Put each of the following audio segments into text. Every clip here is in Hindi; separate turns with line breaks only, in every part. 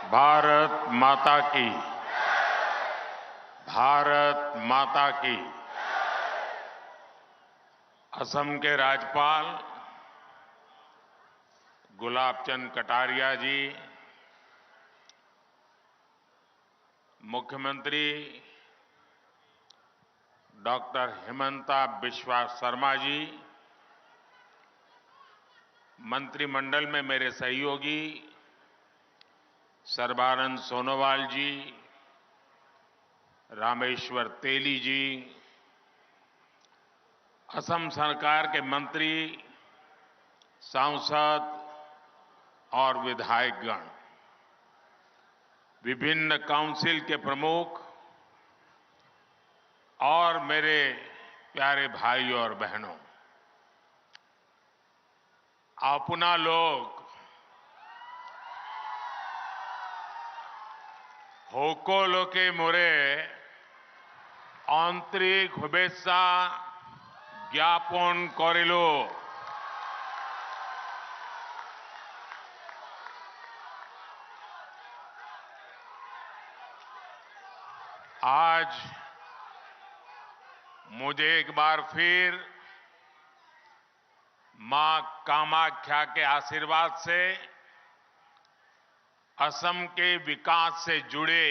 भारत माता की। भारत माता की। असम के राज्यपाल गुलाब चंद कटारिया जी, मुख्यमंत्री डॉक्टर हिमंता बिस्वा शर्मा जी, मंत्रिमंडल में मेरे सहयोगी सर्बानंद सोनोवाल जी, रामेश्वर तेली जी, असम सरकार के मंत्री, सांसद और विधायकगण, विभिन्न काउंसिल के प्रमुख और मेरे प्यारे भाई और बहनों, अपना लोग होको लोके मोरे आंतरिक शुभेच्छा ज्ञापन करिलो। आज मुझे एक बार फिर मां कामाख्या के आशीर्वाद से असम के विकास से जुड़े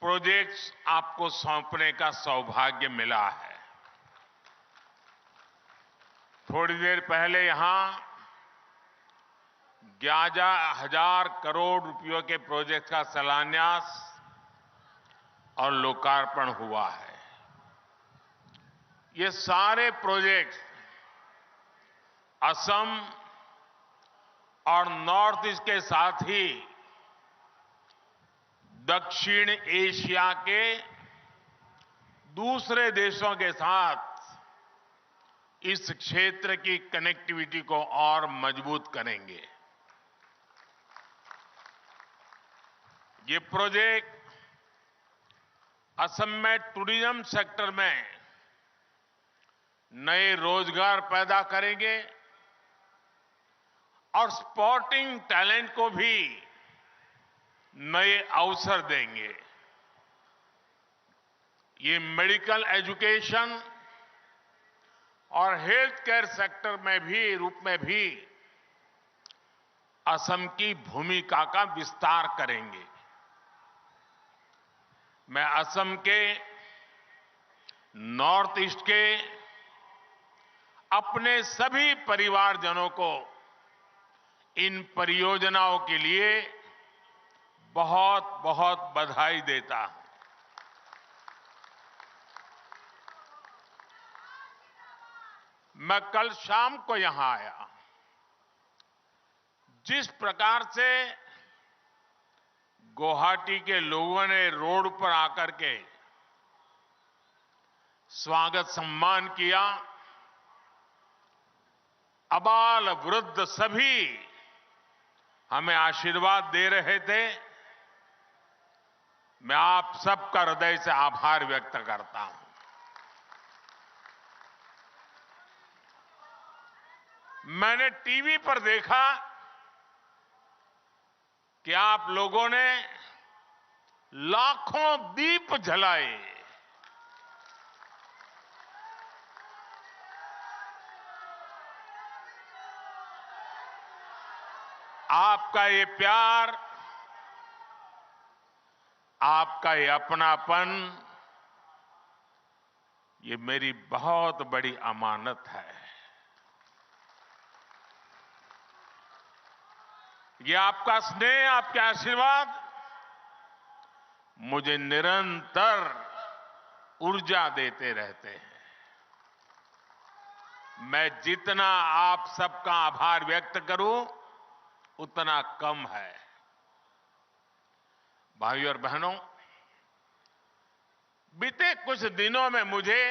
प्रोजेक्ट्स आपको सौंपने का सौभाग्य मिला है। थोड़ी देर पहले यहां 11,000 करोड़ रुपयों के प्रोजेक्ट का शिलान्यास और लोकार्पण हुआ है। ये सारे प्रोजेक्ट असम और नॉर्थ ईस्ट के साथ ही दक्षिण एशिया के दूसरे देशों के साथ इस क्षेत्र की कनेक्टिविटी को और मजबूत करेंगे। ये प्रोजेक्ट असम में टूरिज्म सेक्टर में नए रोजगार पैदा करेंगे और स्पोर्टिंग टैलेंट को भी नए अवसर देंगे। ये मेडिकल एजुकेशन और हेल्थ केयर सेक्टर में भी असम की भूमिका का विस्तार करेंगे। मैं असम के नॉर्थ ईस्ट के अपने सभी परिवारजनों को इन परियोजनाओं के लिए बहुत बहुत बधाई देता हूं। मैं कल शाम को यहां आया। जिस प्रकार से गुवाहाटी के लोगों ने रोड पर आकर के स्वागत सम्मान किया, अबाल वृद्ध सभी हमें आशीर्वाद दे रहे थे। मैं आप सबका हृदय से आभार व्यक्त करता हूं। मैंने टीवी पर देखा कि आप लोगों ने लाखों दीप जलाए। आपका ये प्यार, आपका ये अपनापन, ये मेरी बहुत बड़ी अमानत है। ये आपका स्नेह, आपके आशीर्वाद मुझे निरंतर ऊर्जा देते रहते हैं। मैं जितना आप सबका आभार व्यक्त करूं, उतना कम है। भाइयों और बहनों, बीते कुछ दिनों में मुझे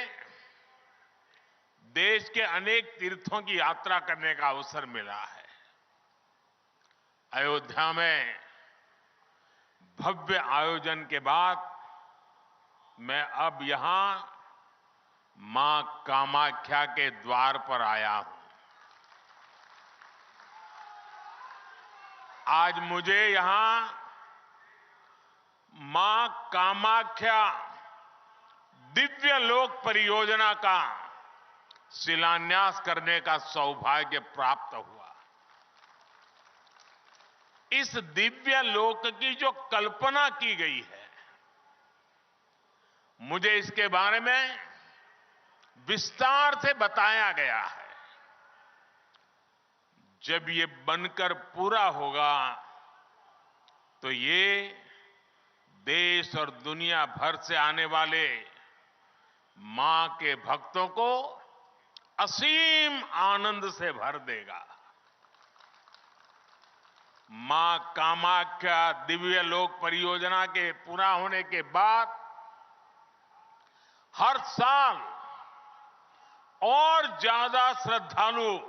देश के अनेक तीर्थों की यात्रा करने का अवसर मिला है। अयोध्या में भव्य आयोजन के बाद मैं अब यहां मां कामाख्या के द्वार पर आया हूं। आज मुझे यहां मां कामाख्या दिव्य लोक परियोजना का शिलान्यास करने का सौभाग्य प्राप्त हुआ। इस दिव्य लोक की जो कल्पना की गई है, मुझे इसके बारे में विस्तार से बताया गया है। जब ये बनकर पूरा होगा तो ये देश और दुनिया भर से आने वाले मां के भक्तों को असीम आनंद से भर देगा। मां कामाख्या दिव्य लोक परियोजना के पूरा होने के बाद हर साल और ज्यादा श्रद्धालु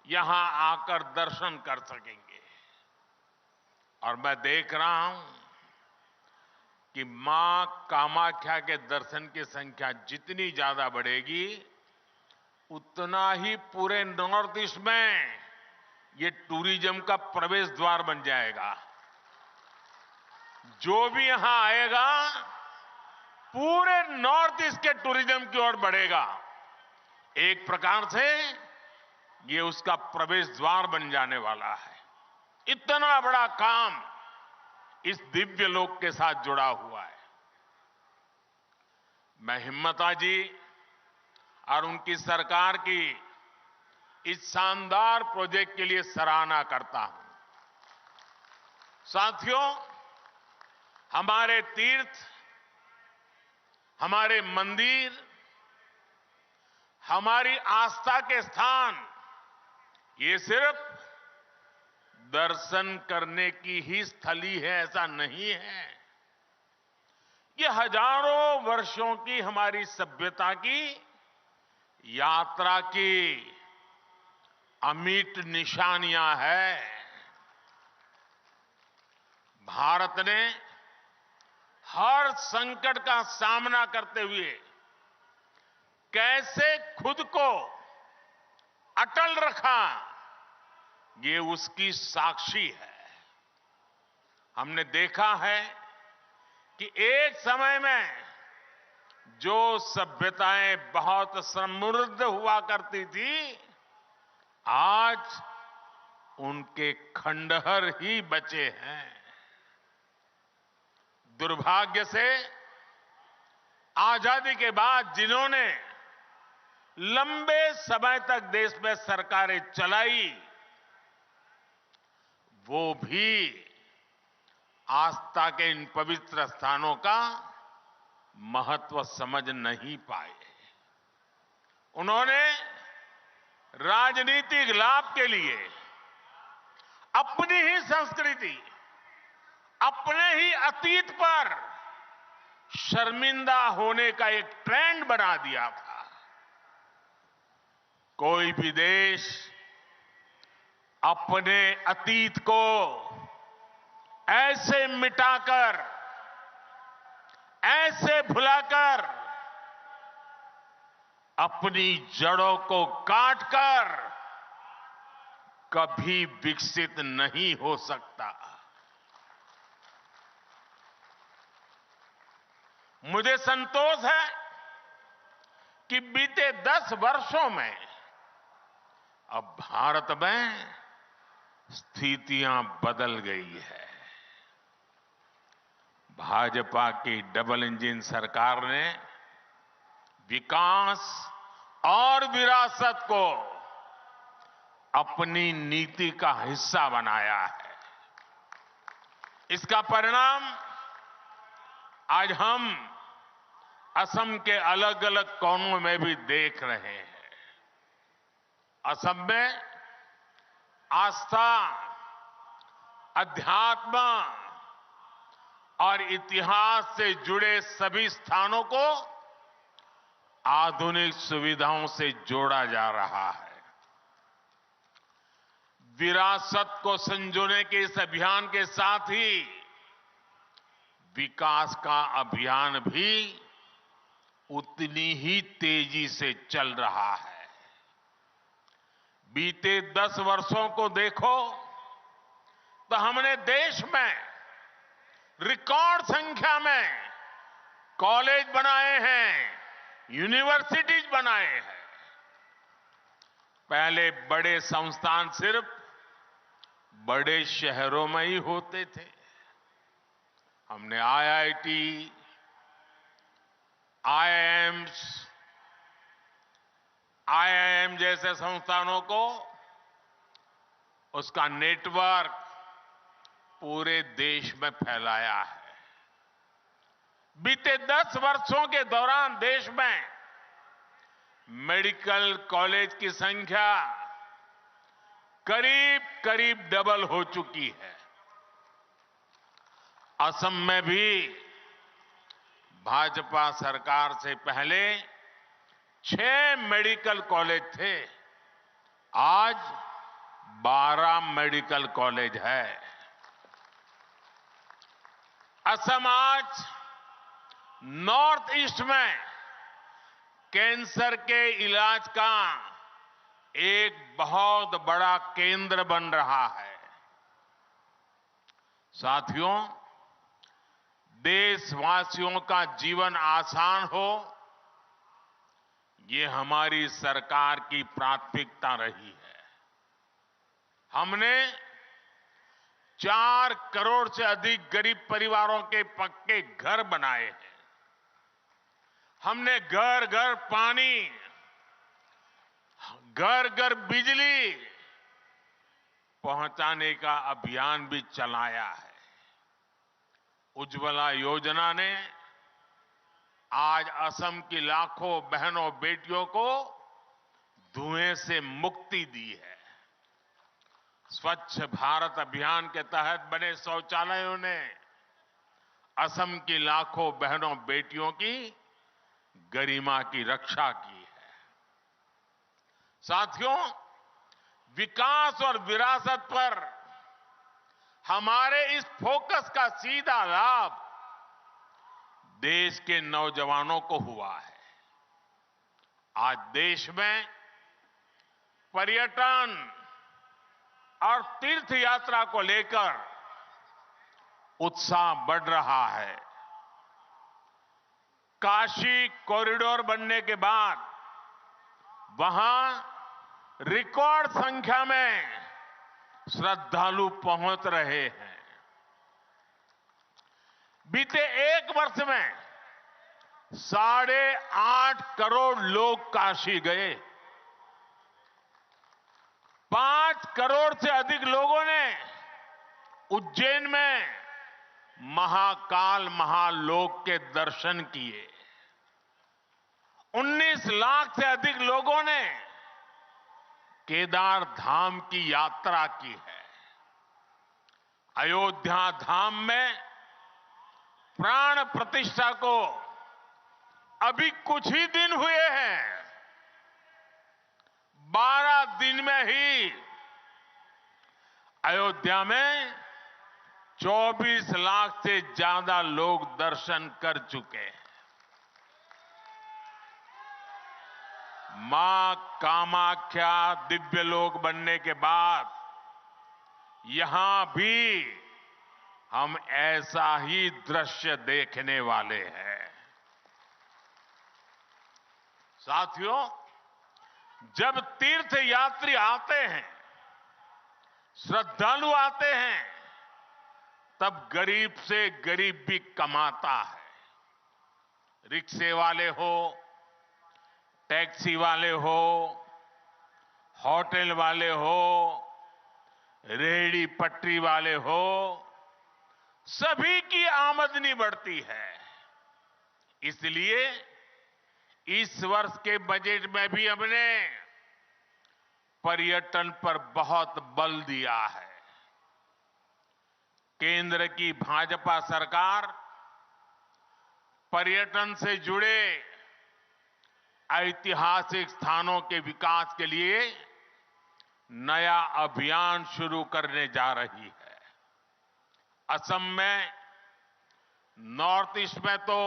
यहां आकर दर्शन कर सकेंगे। और मैं देख रहा हूं कि मां कामाख्या के दर्शन की संख्या जितनी ज्यादा बढ़ेगी, उतना ही पूरे नॉर्थ ईस्ट में ये टूरिज्म का प्रवेश द्वार बन जाएगा। जो भी यहां आएगा पूरे नॉर्थ ईस्ट के टूरिज्म की ओर बढ़ेगा। एक प्रकार से ये उसका प्रवेश द्वार बन जाने वाला है। इतना बड़ा काम इस दिव्य लोक के साथ जुड़ा हुआ है। मैं हिम्मता जी और उनकी सरकार की इस शानदार प्रोजेक्ट के लिए सराहना करता हूं। साथियों, हमारे तीर्थ, हमारे मंदिर, हमारी आस्था के स्थान ये सिर्फ दर्शन करने की ही स्थली है, ऐसा नहीं है। ये हजारों वर्षों की हमारी सभ्यता की यात्रा की अमिट निशानियां हैं। भारत ने हर संकट का सामना करते हुए कैसे खुद को अटल रखा, ये उसकी साक्षी है। हमने देखा है कि एक समय में जो सभ्यताएं बहुत समृद्ध हुआ करती थी, आज उनके खंडहर ही बचे हैं। दुर्भाग्य से आजादी के बाद जिन्होंने लंबे समय तक देश में सरकारें चलाई, वो भी आस्था के इन पवित्र स्थानों का महत्व समझ नहीं पाए। उन्होंने राजनीतिक लाभ के लिए अपनी ही संस्कृति, अपने ही अतीत पर शर्मिंदा होने का एक ट्रेंड बना दिया था। कोई भी देश अपने अतीत को ऐसे मिटाकर, ऐसे भुलाकर, अपनी जड़ों को काटकर कभी विकसित नहीं हो सकता। मुझे संतोष है कि बीते 10 वर्षों में अब भारत में स्थितियां बदल गई है। भाजपा की डबल इंजन सरकार ने विकास और विरासत को अपनी नीति का हिस्सा बनाया है। इसका परिणाम आज हम असम के अलग अलग कोनों में भी देख रहे हैं। असम में आस्था, अध्यात्म और इतिहास से जुड़े सभी स्थानों को आधुनिक सुविधाओं से जोड़ा जा रहा है। विरासत को संजोने के इस अभियान के साथ ही विकास का अभियान भी उतनी ही तेजी से चल रहा है। बीते 10 वर्षों को देखो, तो हमने देश में रिकॉर्ड संख्या में कॉलेज बनाए हैं, यूनिवर्सिटीज बनाए हैं। पहले बड़े संस्थान सिर्फ बड़े शहरों में ही होते थे। हमने आईआईटी, आईआईएम जैसे संस्थानों को उसका नेटवर्क पूरे देश में फैलाया है। बीते 10 वर्षों के दौरान देश में मेडिकल कॉलेज की संख्या करीब करीब डबल हो चुकी है। असम में भी भाजपा सरकार से पहले 6 मेडिकल कॉलेज थे, आज 12 मेडिकल कॉलेज है। असम आज नॉर्थ ईस्ट में कैंसर के इलाज का एक बहुत बड़ा केंद्र बन रहा है। साथियों, देशवासियों का जीवन आसान हो, ये हमारी सरकार की प्राथमिकता रही है। हमने 4 करोड़ से अधिक गरीब परिवारों के पक्के घर बनाए हैं। हमने घर घर पानी, घर घर बिजली पहुंचाने का अभियान भी चलाया है। उज्ज्वला योजना ने आज असम की लाखों बहनों बेटियों को धुएं से मुक्ति दी है। स्वच्छ भारत अभियान के तहत बने शौचालयों ने असम की लाखों बहनों बेटियों की गरिमा की रक्षा की है। साथियों, विकास और विरासत पर हमारे इस फोकस का सीधा लाभ देश के नौजवानों को हुआ है। आज देश में पर्यटन और तीर्थ यात्रा को लेकर उत्साह बढ़ रहा है। काशी कॉरिडोर बनने के बाद वहां रिकॉर्ड संख्या में श्रद्धालु पहुंच रहे हैं। बीते 1 वर्ष में 8.5 करोड़ लोग काशी गए। 5 करोड़ से अधिक लोगों ने उज्जैन में महाकाल महालोक के दर्शन किए। 19 लाख से अधिक लोगों ने केदार धाम की यात्रा की है। अयोध्या धाम में प्राण प्रतिष्ठा को अभी कुछ ही दिन हुए हैं। 12 दिन में ही अयोध्या में 24 लाख से ज्यादा लोग दर्शन कर चुके हैं। मां कामाख्या दिव्य लोक बनने के बाद यहां भी हम ऐसा ही दृश्य देखने वाले हैं। साथियों, जब तीर्थ यात्री आते हैं, श्रद्धालु आते हैं, तब गरीब से गरीब भी कमाता है। रिक्शे वाले हो, टैक्सी वाले हो, होटल वाले हो, रेहड़ी पटरी वाले हो, सभी की आमदनी बढ़ती है। इसलिए इस वर्ष के बजट में भी हमने पर्यटन पर बहुत बल दिया है। केंद्र की भाजपा सरकार पर्यटन से जुड़े ऐतिहासिक स्थानों के विकास के लिए नया अभियान शुरू करने जा रही है। असम में, नॉर्थ ईस्ट में तो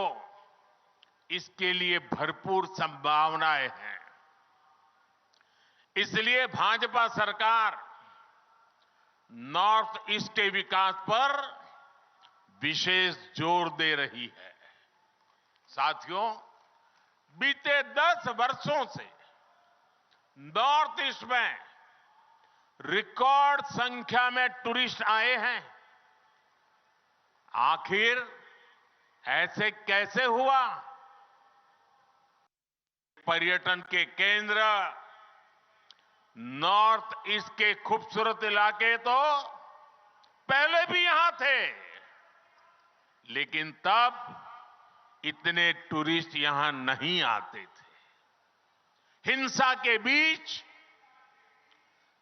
इसके लिए भरपूर संभावनाएं हैं। इसलिए भाजपा सरकार नॉर्थ ईस्ट के विकास पर विशेष जोर दे रही है। साथियों, बीते 10 वर्षों से नॉर्थ ईस्ट में रिकॉर्ड संख्या में टूरिस्ट आए हैं। आखिर ऐसे कैसे हुआ? पर्यटन के केंद्र नॉर्थ ईस्ट के खूबसूरत इलाके तो पहले भी यहां थे, लेकिन तब इतने टूरिस्ट यहां नहीं आते थे। हिंसा के बीच,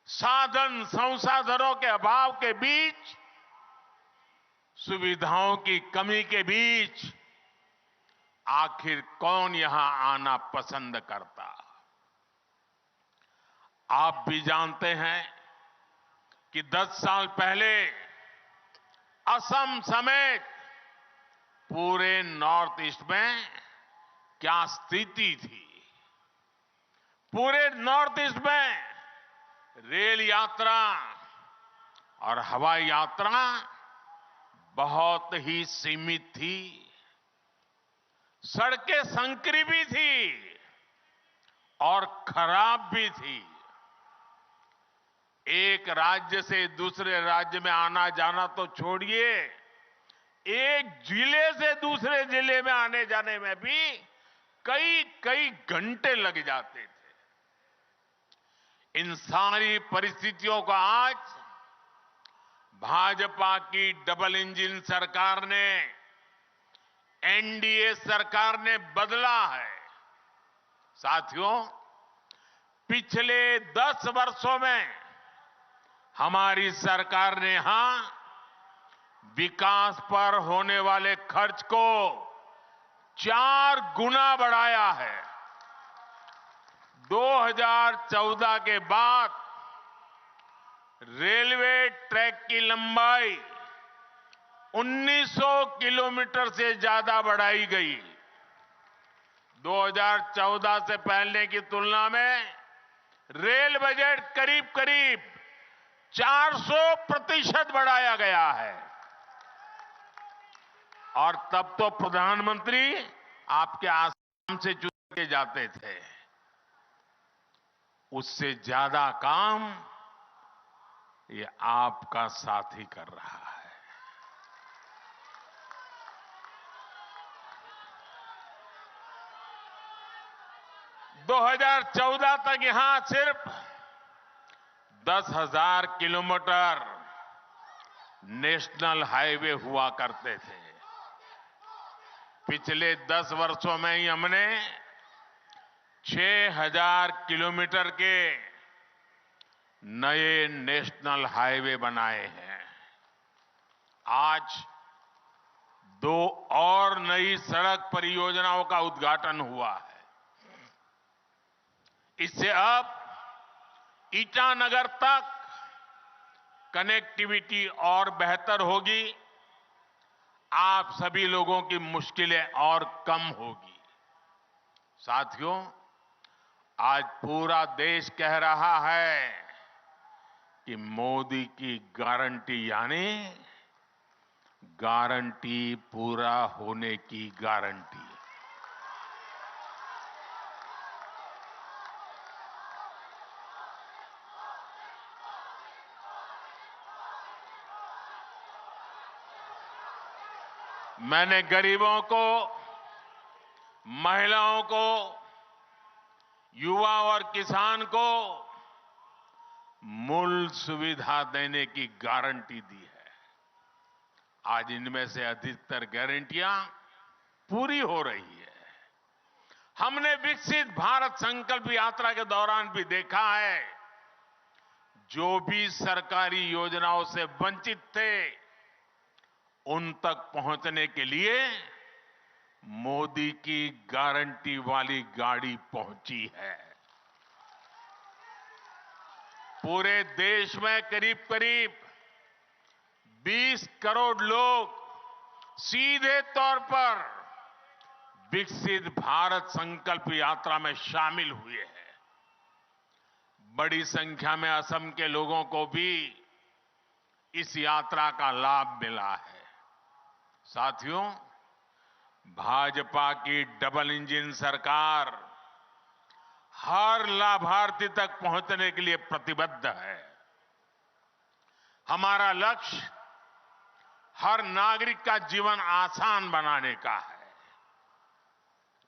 साधन संसाधनों के अभाव के बीच, सुविधाओं की कमी के बीच आखिर कौन यहां आना पसंद करता? आप भी जानते हैं कि 10 साल पहले असम समेत पूरे नॉर्थ ईस्ट में क्या स्थिति थी। पूरे नॉर्थ ईस्ट में रेल यात्रा और हवाई यात्रा बहुत ही सीमित थी। सड़कें संकरी भी थी और खराब भी थी। एक राज्य से दूसरे राज्य में आना जाना तो छोड़िए, एक जिले से दूसरे जिले में आने जाने में भी कई घंटे लग जाते थे। इन सारी परिस्थितियों को आज भाजपा की डबल इंजन सरकार ने, एनडीए सरकार ने बदला है। साथियों, पिछले 10 वर्षों में हमारी सरकार ने यहां विकास पर होने वाले खर्च को 4 गुना बढ़ाया है। 2014 के बाद रेलवे ट्रैक की लंबाई 1900 किलोमीटर से ज्यादा बढ़ाई गई। 2014 से पहले की तुलना में रेल बजट करीब 400% बढ़ाया गया है। और तब तो प्रधानमंत्री आपके आसाम से चुन के जाते थे। उससे ज्यादा काम ये आपका साथी कर रहा है। - 2014 तक यहां सिर्फ 10,000 किलोमीटर नेशनल हाईवे हुआ करते थे। पिछले 10 वर्षों में ही हमने 6,000 किलोमीटर के नए नेशनल हाईवे बनाए हैं। आज 2 और नई सड़क परियोजनाओं का उद्घाटन हुआ है। इससे अब ईटानगर तक कनेक्टिविटी और बेहतर होगी। आप सभी लोगों की मुश्किलें और कम होगी। साथियों, आज पूरा देश कह रहा है कि मोदी की गारंटी यानी गारंटी पूरा होने की गारंटी। मैंने गरीबों को, महिलाओं को, युवा और किसान को मूल सुविधा देने की गारंटी दी है। आज इनमें से अधिकतर गारंटियां पूरी हो रही है। हमने विकसित भारत संकल्प यात्रा के दौरान भी देखा है, जो भी सरकारी योजनाओं से वंचित थे, उन तक पहुंचने के लिए मोदी की गारंटी वाली गाड़ी पहुंची है। पूरे देश में करीब 20 करोड़ लोग सीधे तौर पर विकसित भारत संकल्प यात्रा में शामिल हुए हैं। बड़ी संख्या में असम के लोगों को भी इस यात्रा का लाभ मिला है। साथियों, भाजपा की डबल इंजन सरकार हर लाभार्थी तक पहुंचने के लिए प्रतिबद्ध है। हमारा लक्ष्य हर नागरिक का जीवन आसान बनाने का है।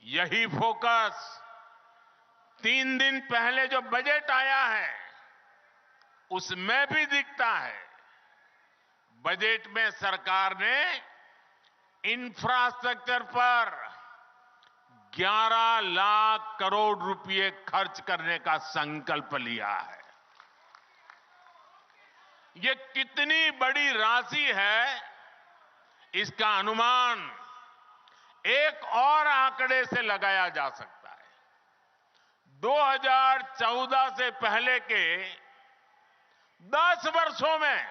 यही फोकस 3 दिन पहले जो बजट आया है उसमें भी दिखता है। बजट में सरकार ने इंफ्रास्ट्रक्चर पर 11 लाख करोड़ रुपए खर्च करने का संकल्प लिया है। ये कितनी बड़ी राशि है, इसका अनुमान एक और आंकड़े से लगाया जा सकता है। 2014 से पहले के 10 वर्षों में,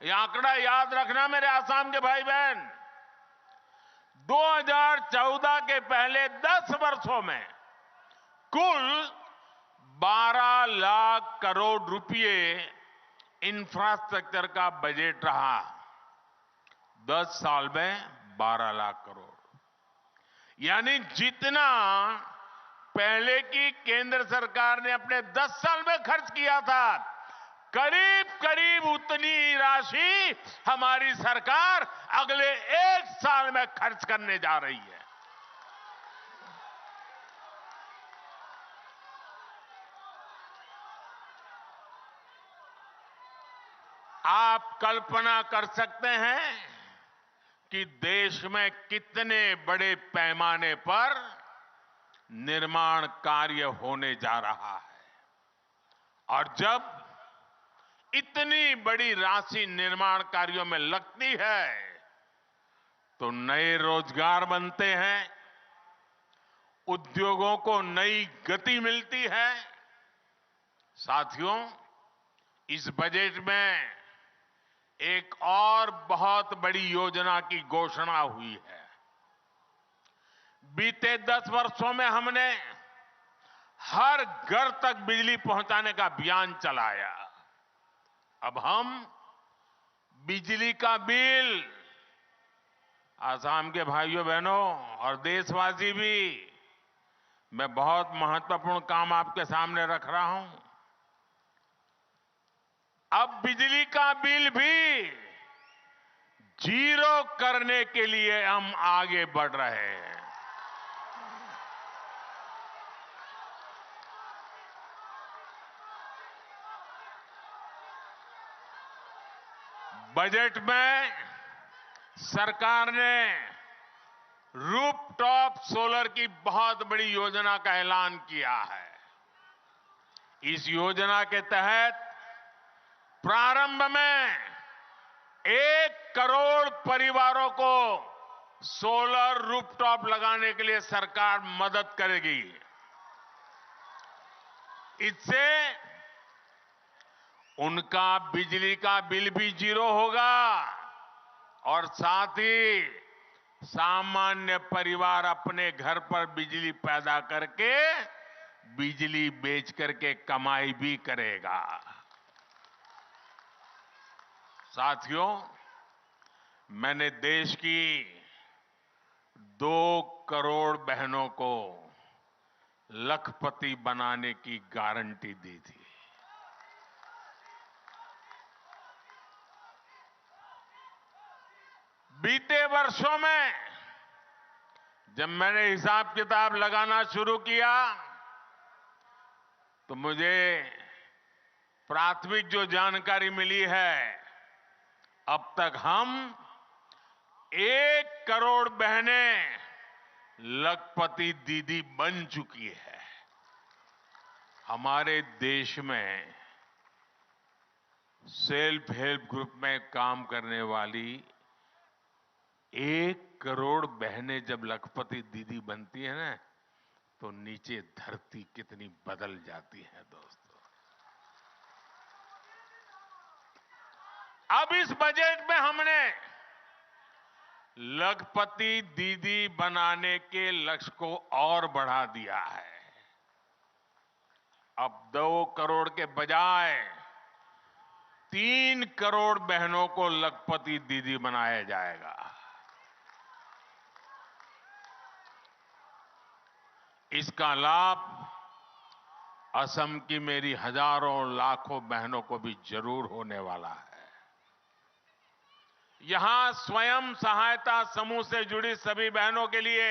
यह आंकड़ा याद रखना मेरे आसाम के भाई बहन, 2014 के पहले 10 वर्षों में कुल 12 लाख करोड़ रुपए इंफ्रास्ट्रक्चर का बजट रहा। 10 साल में 12 लाख करोड़, यानी जितना पहले की केंद्र सरकार ने अपने 10 साल में खर्च किया था, करीब करीब उतनी राशि हमारी सरकार अगले 1 साल में खर्च करने जा रही है। आप कल्पना कर सकते हैं कि देश में कितने बड़े पैमाने पर निर्माण कार्य होने जा रहा है। और जब इतनी बड़ी राशि निर्माण कार्यों में लगती है तो नए रोजगार बनते हैं, उद्योगों को नई गति मिलती है। साथियों, इस बजट में एक और बहुत बड़ी योजना की घोषणा हुई है। बीते 10 वर्षों में हमने हर घर तक बिजली पहुंचाने का अभियान चलाया। अब हम बिजली का बिल, आसाम के भाइयों बहनों और देशवासी भी, मैं बहुत महत्वपूर्ण काम आपके सामने रख रहा हूं। अब बिजली का बिल भी जीरो करने के लिए हम आगे बढ़ रहे हैं। बजट में सरकार ने रूफटॉप सोलर की बहुत बड़ी योजना का ऐलान किया है। इस योजना के तहत प्रारंभ में 1 करोड़ परिवारों को सोलर रूफटॉप लगाने के लिए सरकार मदद करेगी। इससे उनका बिजली का बिल भी जीरो होगा और साथ ही सामान्य परिवार अपने घर पर बिजली पैदा करके बिजली बेच करके कमाई भी करेगा। साथियों, मैंने देश की 2 करोड़ बहनों को लखपति बनाने की गारंटी दी थी। बीते वर्षों में जब मैंने हिसाब किताब लगाना शुरू किया तो मुझे प्राथमिक जो जानकारी मिली है, अब तक हम 1 करोड़ बहनें लखपति दीदी बन चुकी है। हमारे देश में सेल्फ हेल्प ग्रुप में काम करने वाली 1 करोड़ बहनें जब लखपति दीदी बनती है ना, तो नीचे धरती कितनी बदल जाती है दोस्तों। अब इस बजट में हमने लखपति दीदी बनाने के लक्ष्य को और बढ़ा दिया है। अब 2 करोड़ के बजाय 3 करोड़ बहनों को लखपति दीदी बनाया जाएगा। इसका लाभ असम की मेरी हजारों लाखों बहनों को भी जरूर होने वाला है। यहां स्वयं सहायता समूह से जुड़ी सभी बहनों के लिए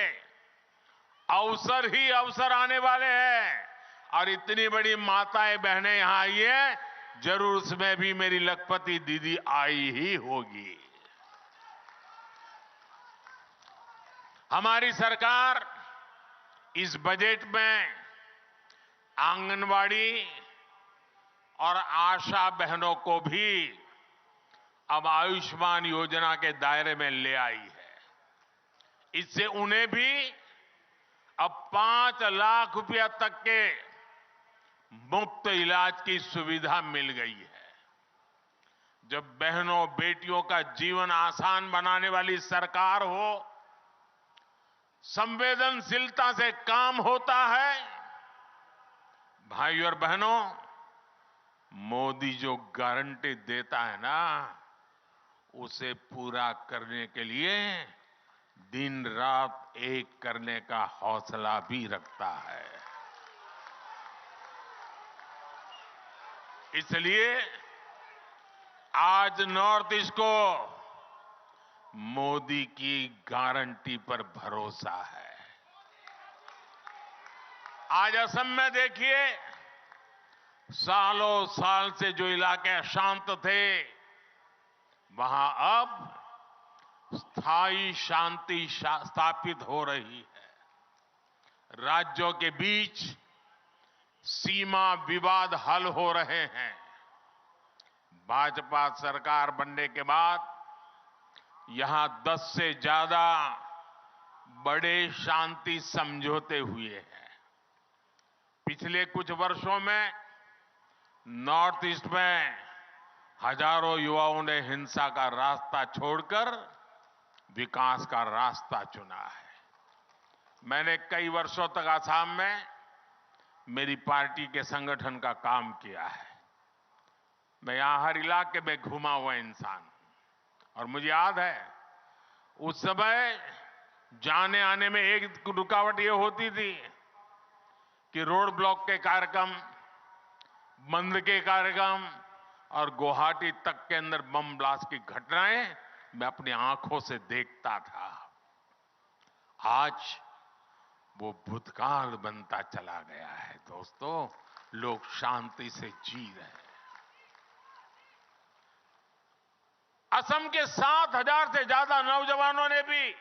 अवसर ही अवसर आने वाले हैं और इतनी बड़ी माताएं बहनें यहां आई है, जरूर उसमें भी मेरी लखपति दीदी आई ही होगी। हमारी सरकार इस बजट में आंगनवाड़ी और आशा बहनों को भी अब आयुष्मान योजना के दायरे में ले आई है। इससे उन्हें भी अब 5 लाख रुपया तक के मुफ्त इलाज की सुविधा मिल गई है। जब बहनों बेटियों का जीवन आसान बनाने वाली सरकार हो, संवेदनशीलता से काम होता है। भाइयों और बहनों, मोदी जो गारंटी देता है ना, उसे पूरा करने के लिए दिन रात एक करने का हौसला भी रखता है। इसलिए आज नॉर्थ ईस्ट को मोदी की गारंटी पर भरोसा है। आज असम में देखिए, सालों साल से जो इलाके अशांत थे, वहां अब स्थायी शांति स्थापित हो रही है। राज्यों के बीच सीमा विवाद हल हो रहे हैं। भाजपा सरकार बनने के बाद यहां 10 से ज्यादा बड़े शांति समझौते हुए हैं। पिछले कुछ वर्षों में नॉर्थ ईस्ट में हजारों युवाओं ने हिंसा का रास्ता छोड़कर विकास का रास्ता चुना है। मैंने कई वर्षों तक आसाम में मेरी पार्टी के संगठन का काम किया है। मैं यहां हर इलाके में घुमा हुआ इंसान और मुझे याद है, उस समय जाने आने में एक रुकावट ये होती थी कि रोड ब्लॉक के कार्यक्रम, बंद के कार्यक्रम और गुवाहाटी तक के अंदर बम ब्लास्ट की घटनाएं मैं अपनी आंखों से देखता था। आज वो भूतकाल बनता चला गया है। दोस्तों, लोग शांति से जी रहे हैं। असम के 7,000 से ज्यादा नौजवानों ने भी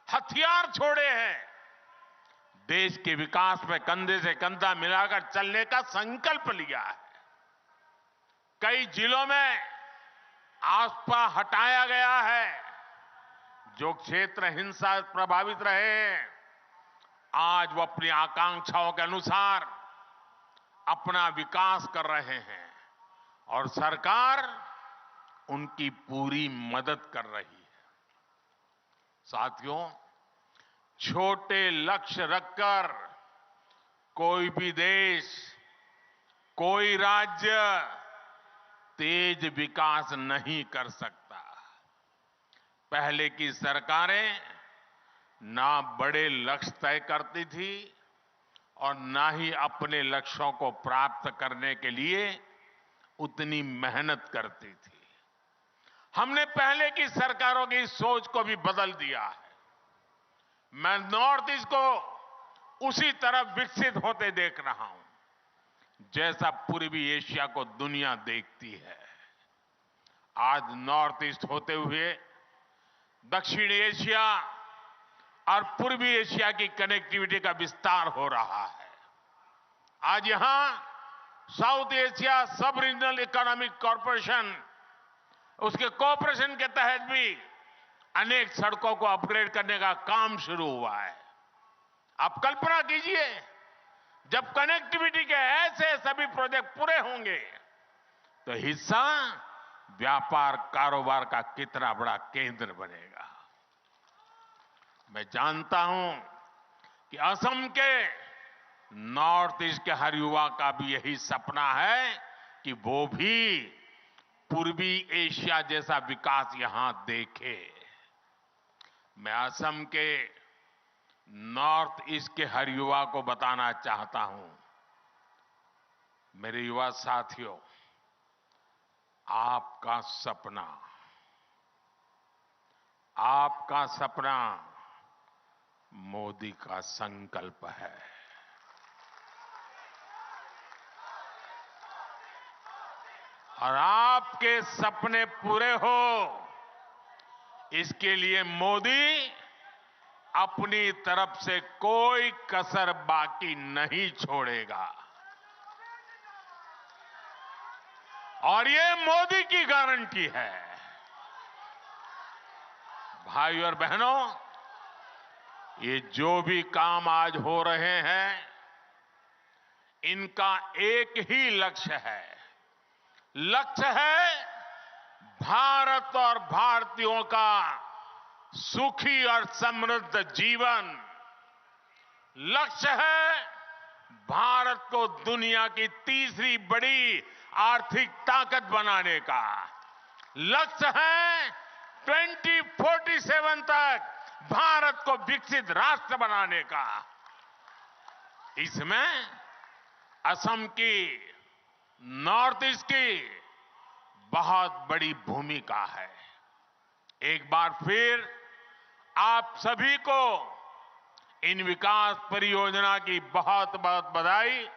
हथियार छोड़े हैं। देश के विकास में कंधे से कंधा मिलाकर चलने का संकल्प लिया है। कई जिलों में आस्था हटाया गया है। जो क्षेत्र हिंसा प्रभावित रहे, आज वो अपनी आकांक्षाओं के अनुसार अपना विकास कर रहे हैं और सरकार उनकी पूरी मदद कर रही है। साथियों, छोटे लक्ष्य रखकर कोई भी देश, कोई राज्य तेज विकास नहीं कर सकता। पहले की सरकारें ना बड़े लक्ष्य तय करती थी और ना ही अपने लक्ष्यों को प्राप्त करने के लिए उतनी मेहनत करती थी। हमने पहले की सरकारों की सोच को भी बदल दिया है। मैं नॉर्थ ईस्ट को उसी तरफ विकसित होते देख रहा हूं जैसा पूर्वी एशिया को दुनिया देखती है। आज नॉर्थ ईस्ट होते हुए दक्षिण एशिया और पूर्वी एशिया की कनेक्टिविटी का विस्तार हो रहा है। आज यहां साउथ एशिया सब रीजनल इकोनॉमिक कॉरपोरेशन, उसके कोऑपरेशन के तहत भी अनेक सड़कों को अपग्रेड करने का काम शुरू हुआ है। आप कल्पना कीजिए, जब कनेक्टिविटी के ऐसे सभी प्रोजेक्ट पूरे होंगे तो हिस्सा व्यापार कारोबार का कितना बड़ा केंद्र बनेगा। मैं जानता हूं कि असम के नॉर्थ ईस्ट के हर युवा का भी यही सपना है कि वो भी पूर्वी एशिया जैसा विकास यहां देखे। मैं असम के नॉर्थ ईस्ट के हर युवा को बताना चाहता हूं, मेरे युवा साथियों, आपका सपना मोदी का संकल्प है। और आपके सपने पूरे हो, इसके लिए मोदी अपनी तरफ से कोई कसर बाकी नहीं छोड़ेगा। और ये मोदी की गारंटी है। भाई और बहनों, ये जो भी काम आज हो रहे हैं, इनका एक ही लक्ष्य है। लक्ष्य है भारत और भारतीयों का सुखी और समृद्ध जीवन। लक्ष्य है भारत को दुनिया की तीसरी बड़ी आर्थिक ताकत बनाने का। लक्ष्य है 2047 तक भारत को विकसित राष्ट्र बनाने का। इसमें असम की, नॉर्थ ईस्ट की बहुत बड़ी भूमिका है। एक बार फिर आप सभी को इन विकास परियोजना की बहुत बहुत बधाई।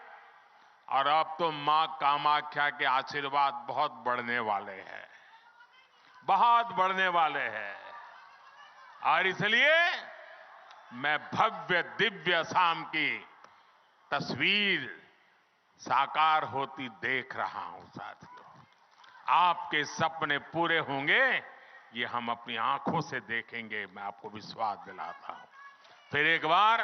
और अब तो मां कामाख्या के आशीर्वाद बहुत बढ़ने वाले हैं, बहुत बढ़ने वाले हैं। और इसलिए मैं भव्य दिव्य असम की तस्वीर साकार होती देख रहा हूं। साथियों, आपके सपने पूरे होंगे, ये हम अपनी आंखों से देखेंगे, मैं आपको विश्वास दिलाता हूं। फिर एक बार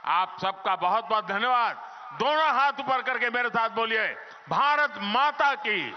आप सबका बहुत बहुत धन्यवाद। दोनों हाथ ऊपर करके मेरे साथ बोलिए, भारत माता की।